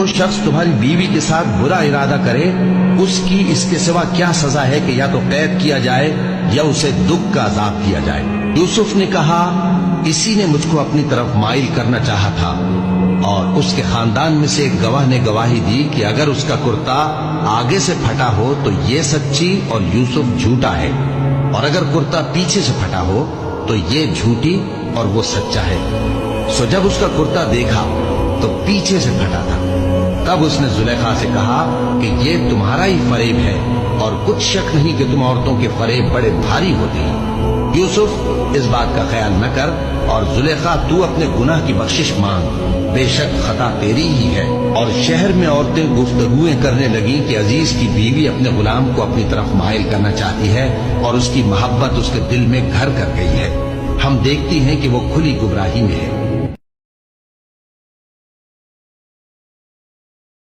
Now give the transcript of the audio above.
جو شخص تمہاری بیوی کے ساتھ برا ارادہ کرے اس کی اس کے سوا کیا سزا ہے کہ یا تو قید کیا جائے یا اسے دکھ کا عذاب دیا جائے؟ یوسف نے کہا اسی نے مجھ کو اپنی طرف مائل کرنا چاہا تھا، اور اس کے خاندان میں سے ایک گواہ نے گواہی دی کہ اگر اس کا کرتا آگے سے پھٹا ہو تو یہ سچی اور یوسف جھوٹا ہے، اور اگر کرتا پیچھے سے پھٹا ہو تو یہ جھوٹی اور وہ سچا ہے۔ سو جب اس کا کرتا دیکھا تو پیچھے سے پھٹا تھا، تب اس نے زلیخا سے کہا کہ یہ تمہارا ہی فریب ہے، اور کچھ شک نہیں کہ تم عورتوں کے فریب بڑے بھاری ہوتے ہیں۔ یوسف اس بات کا خیال نہ کر، اور زلیخا تو اپنے گناہ کی بخشش مانگ، بے شک خطا تیری ہی ہے۔ اور شہر میں عورتیں گفتگویں کرنے لگیں کہ عزیز کی بیوی اپنے غلام کو اپنی طرف مائل کرنا چاہتی ہے اور اس کی محبت اس کے دل میں گھر کر گئی ہے، ہم دیکھتی ہیں کہ وہ کھلی گمراہی میں ہے۔